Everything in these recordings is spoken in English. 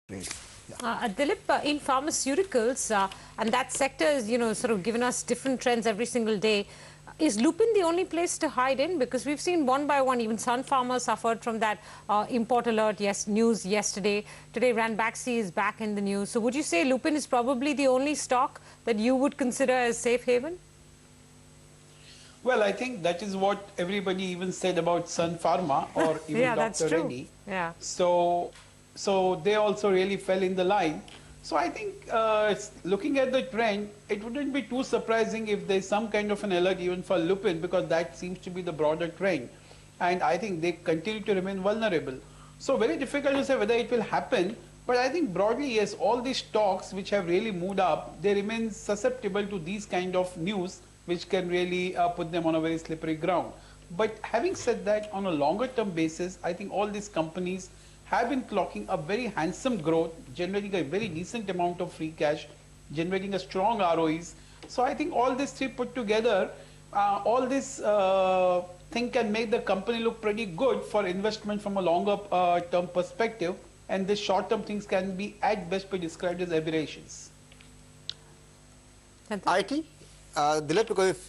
Dilip, in pharmaceuticals, and that sector is, sort of given us different trends every single day. Is Lupin the only place to hide in? Because we've seen one by one, even Sun Pharma suffered from that import alert news yesterday. Today, Ranbaxy is back in the news. So would you say Lupin is probably the only stock that you would consider as safe haven? Well, I think that is what everybody even said about Sun Pharma or even Yeah, Dr. that's true. Reddy. Yeah. So they also really fell in the line. So I think looking at the trend, it wouldn't be too surprising if there's some kind of an alert even for Lupin, because that seems to be the broader trend. And I think they continue to remain vulnerable. So very difficult to say whether it will happen. But I think broadly, yes, all these stocks which have really moved up, they remain susceptible to these kind of news, which can really put them on a very slippery ground. But having said that, on a longer term basis, I think all these companies have been clocking a very handsome growth, generating a very decent amount of free cash, generating a strong ROEs. So I think all these three put together, all this thing can make the company look pretty good for investment from a longer term perspective. And the short term things can be at best be described as aberrations. IT? Dilip, because if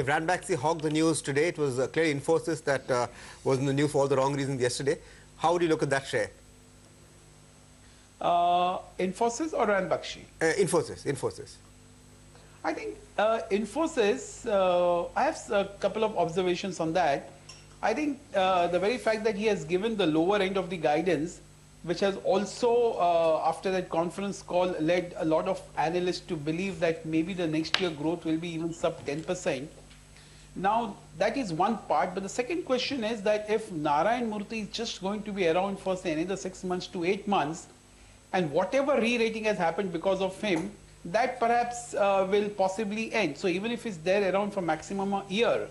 Ranbaxy hogged the news today, it was clearly Infosys that was in the news for all the wrong reasons yesterday. How would you look at that share? Infosys or Ranbaxy? Infosys. I think Infosys, I have a couple of observations on that. I think the very fact that he has given the lower end of the guidance, which has also, after that conference call, led a lot of analysts to believe that maybe the next year growth will be even sub 10%. Now, that is one part. But the second question is that if Narayan Murthy is just going to be around for, say, another 6 months to 8 months, and whatever re-rating has happened because of him, that perhaps will possibly end. So even if he's there around for maximum a year,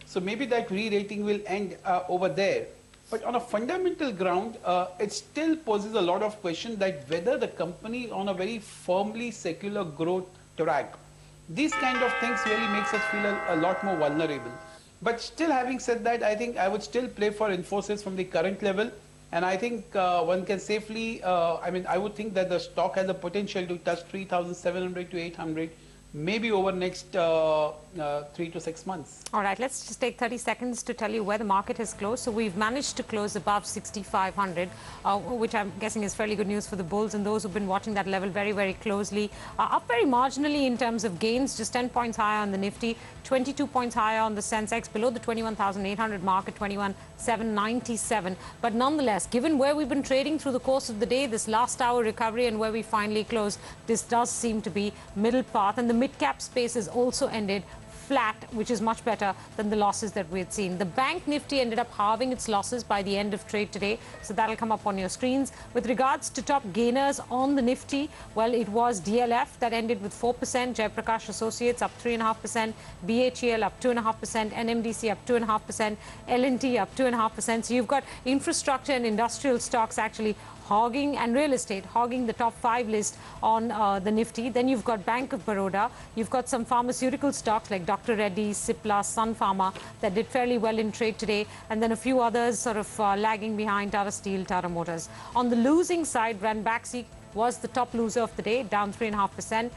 so maybe that re-rating will end over there. But on a fundamental ground, it still poses a lot of question that whether the company on a very firmly secular growth track, these kind of things really makes us feel a lot more vulnerable. But still, having said that, I think I would still play for Infosys from the current level. And I think one can safely, I would think that the stock has the potential to touch 3,700 to 800, maybe over next 3 to 6 months. All right, let's just take 30 seconds to tell you where the market has closed. So we've managed to close above 6,500, which I'm guessing is fairly good news for the bulls and those who've been watching that level very, very closely. Up very marginally in terms of gains, just 10 points higher on the Nifty, 22 points higher on the Sensex, below the 21,800 mark at 21,797. But nonetheless, given where we've been trading through the course of the day, this last hour recovery and where we finally closed, this does seem to be middle path. And the mid-cap space has also ended flat, which is much better than the losses that we had seen. The bank Nifty ended up halving its losses by the end of trade today, so that'll come up on your screens. With regards to top gainers on the Nifty, well, it was DLF that ended with 4%, Jaiprakash Associates up 3.5%, BHEL up 2.5%, NMDC up 2.5%, L&T up 2.5%. So you've got infrastructure and industrial stocks actually hogging, and real estate hogging the top 5 list on the Nifty. Then you've got Bank of Baroda. You've got some pharmaceutical stocks like Dr. Reddy, Cipla, Sun Pharma that did fairly well in trade today. And then a few others sort of lagging behind: Tata Steel, Tata Motors. On the losing side, Ranbaxy was the top loser of the day, down 3.5%.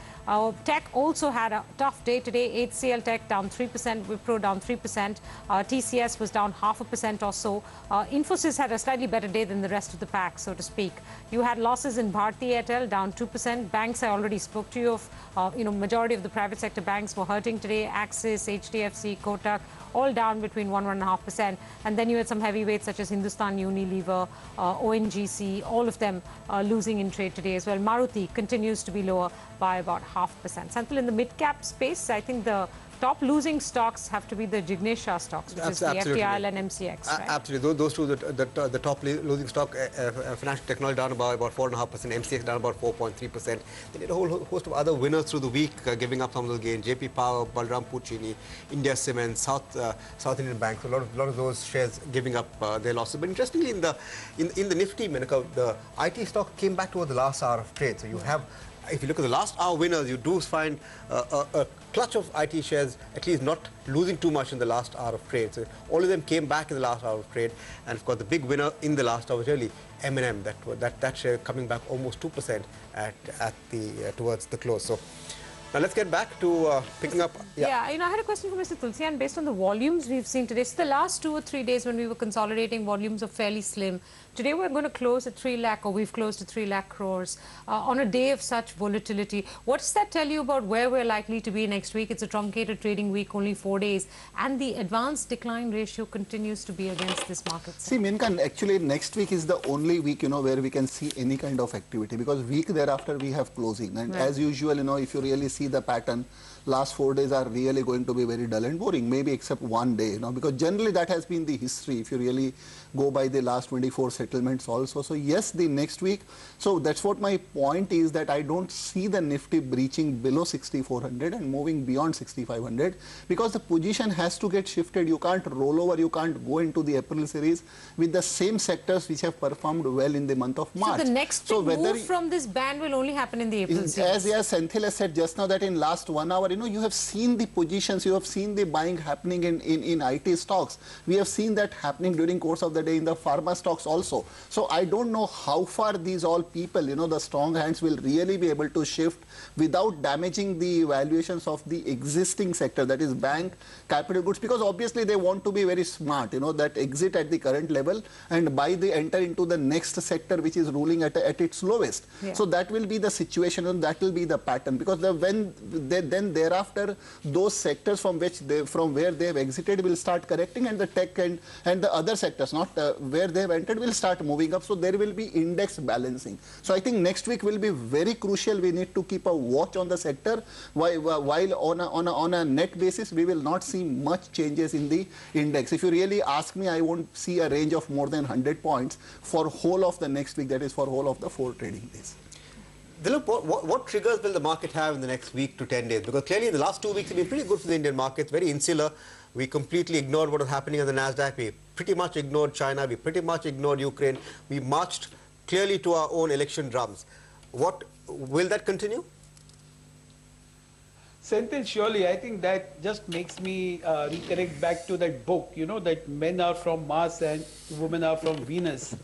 Tech also had a tough day today. HCL Tech down 3%, Wipro down 3%. TCS was down 0.5% or so. Infosys had a slightly better day than the rest of the pack, so to speak. You had losses in Bharti Airtel, down 2%. Banks, I already spoke to you of. Majority of the private sector banks were hurting today. Axis, HDFC, Kotak, all down between 1% and 1.5%. And then you had some heavyweights such as Hindustan Unilever, ONGC, all of them losing in trade today as well. Maruti continues to be lower by about 0.5%. Santhil, in the mid-cap space, I think the top losing stocks have to be the Jignesha stocks, which is the FTIL and MCX. Right? Absolutely. Those two, the top losing stock, financial technology down about 4.5%, MCX down about 4.3%. Then you had a whole host of other winners through the week giving up some of those gains. JP Power, Balram Puccini, India Cement, South Indian Bank. So a lot of those shares giving up their losses. But interestingly, in the Nifty, Menaka, the IT stock came back toward the last hour of trade. So you have if you look at the last hour winners, you do find a clutch of IT shares at least not losing too much in the last hour of trade. So all of them came back in the last hour of trade, and of course the big winner in the last hour was really M&M. That share coming back almost 2% at the towards the close. So now let's get back to picking up. Yeah, I had a question for Mr. Tulsian. Based on the volumes we've seen today, so the last 2 or 3 days when we were consolidating, volumes are fairly slim. Today we're going to close at 3 lakh, or we've closed at 3 lakh crores on a day of such volatility. What does that tell you about where we're likely to be next week? It's a truncated trading week, only 4 days, and the advanced decline ratio continues to be against this market. See, Minka, actually next week is the only week, where we can see any kind of activity, because week thereafter we have closing. And as usual, if you really see the pattern, last 4 days are really going to be very dull and boring, maybe except one day, because generally that has been the history if you really go by the last 24 settlements also. So yes, the next week, so that's what my point is, that I don't see the Nifty breaching below 6,400 and moving beyond 6,500, because the position has to get shifted. You can't roll over, you can't go into the April series with the same sectors which have performed well in the month of March. So the next move from this band will only happen in the April series. As Senthil has said just now, that in last 1 hour, you have seen the positions, you have seen the buying happening in IT stocks. We have seen that happening during course of the day in the pharma stocks also. So I don't know how far these all people, the strong hands will really be able to shift without damaging the valuations of the existing sector, that is bank, capital goods, because obviously they want to be very smart, that exit at the current level and buy the enter into the next sector which is ruling at its lowest. Yeah. So that will be the situation, and that will be the pattern, because then thereafter those sectors from where they have exited will start correcting, and the tech and the other sectors, not where they have entered, will start moving up. So there will be index balancing. So I think next week will be very crucial. We need to keep a watch on the sector, while on a net basis we will not see much changes in the index. If you really ask me, I won't see a range of more than 100 points for whole of the next week, that is for whole of the 4 trading days. Dilip, what triggers will the market have in the next week to 10 days? Because clearly the last 2 weeks have been pretty good for the Indian markets, very insular. We completely ignored what was happening on the Nasdaq. We pretty much ignored China. We pretty much ignored Ukraine. We marched clearly to our own election drums. Will that continue? Senthil, surely, I think that just makes me reconnect back to that book, that men are from Mars and women are from Venus.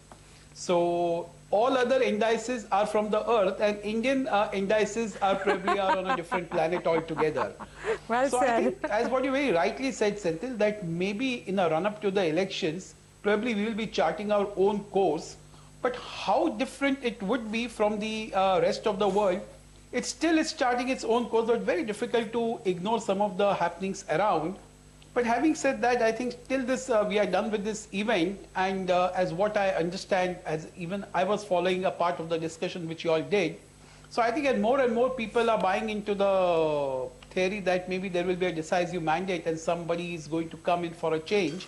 So all other indices are from the Earth, and Indian indices are probably on a different planet altogether. Well so said. I think, as what you very rightly said, Senthil, that maybe in a run-up to the elections, probably we will be charting our own course. But how different it would be from the rest of the world, it still is charting its own course, but very difficult to ignore some of the happenings around. But having said that, I think till this we are done with this event, and as what I understand, as even I was following a part of the discussion which you all did. So I think as more and more people are buying into the theory that maybe there will be a decisive mandate and somebody is going to come in for a change.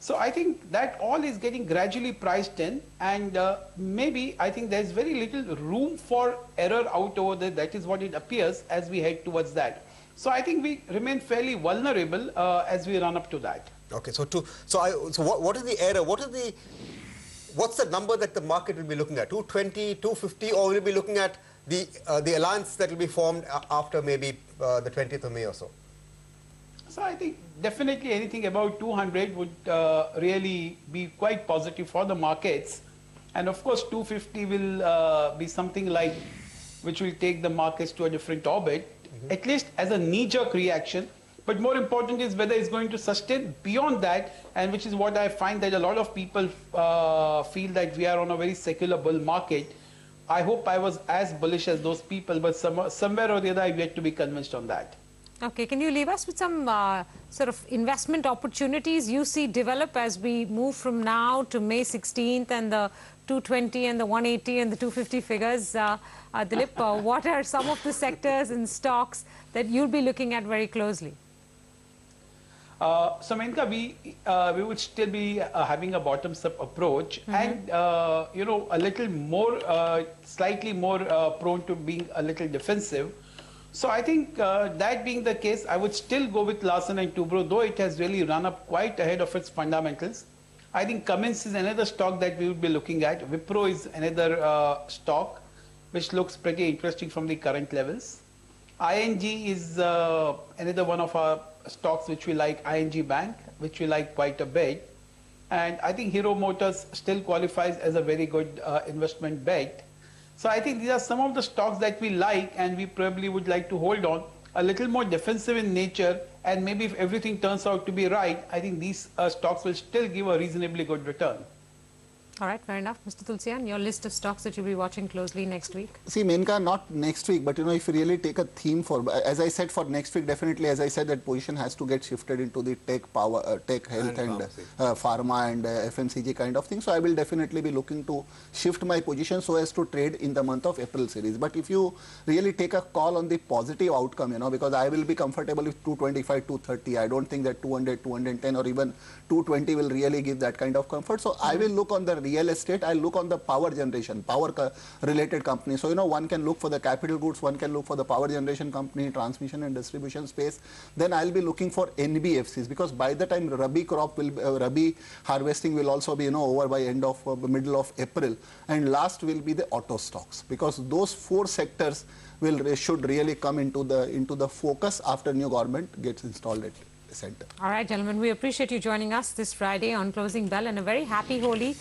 So I think that all is getting gradually priced in, and maybe I think there's very little room for error out over there. That is what it appears as we head towards that. So I think we remain fairly vulnerable as we run up to that. Okay, so what is the error? What's the number that the market will be looking at? 220, 250, or will it be looking at the alliance that will be formed after maybe the 20th of May or so? So I think definitely anything about 200 would really be quite positive for the markets, and of course 250 will be something like which will take the markets to a different orbit. At least as a knee-jerk reaction, but more important is whether it's going to sustain beyond that, and which is what I find that a lot of people feel that we are on a very secular bull market. I hope I was as bullish as those people, but somewhere or the other I've yet to be convinced on that. Okay, can you leave us with some sort of investment opportunities you see develop as we move from now to May 16th and the 220 and the 180 and the 250 figures? Dilip, what are some of the sectors and stocks that you'll be looking at very closely? So Menka, we would still be having a bottoms-up approach, and a little more, slightly more prone to being a little defensive. So I think that being the case, I would still go with Larsen & Toubro, though it has really run up quite ahead of its fundamentals. I think Cummins is another stock that we would be looking at. Wipro is another stock. which looks pretty interesting from the current levels. ING is another one of our stocks which we like, ING Bank, which we like quite a bit. And I think Hero Motors still qualifies as a very good investment bet. So I think these are some of the stocks that we like and we probably would like to hold on, a little more defensive in nature, and maybe if everything turns out to be right, I think these stocks will still give a reasonably good return. All right, fair enough. Mr. Tulsian, your list of stocks that you'll be watching closely next week? See, Menka, not next week, but if you really take a theme for, as I said, for next week, definitely, as I said, that position has to get shifted into the tech, power, tech, health and pharma and FMCG kind of thing. So I will definitely be looking to shift my position so as to trade in the month of April series. But if you really take a call on the positive outcome, because I will be comfortable with 225, 230. I don't think that 200, 210 or even 220 will really give that kind of comfort. So I will look on the real estate, I look on the power generation, power related companies. So, one can look for the capital goods, one can look for the power generation company, transmission and distribution space. Then I'll be looking for NBFCs, because by the time Rabi crop will, Rabi harvesting will also be, over by end of, middle of April. And last will be the auto stocks, because those four sectors should really come into the focus after new government gets installed at the center. All right, gentlemen, we appreciate you joining us this Friday on Closing Bell, and a very happy Holi.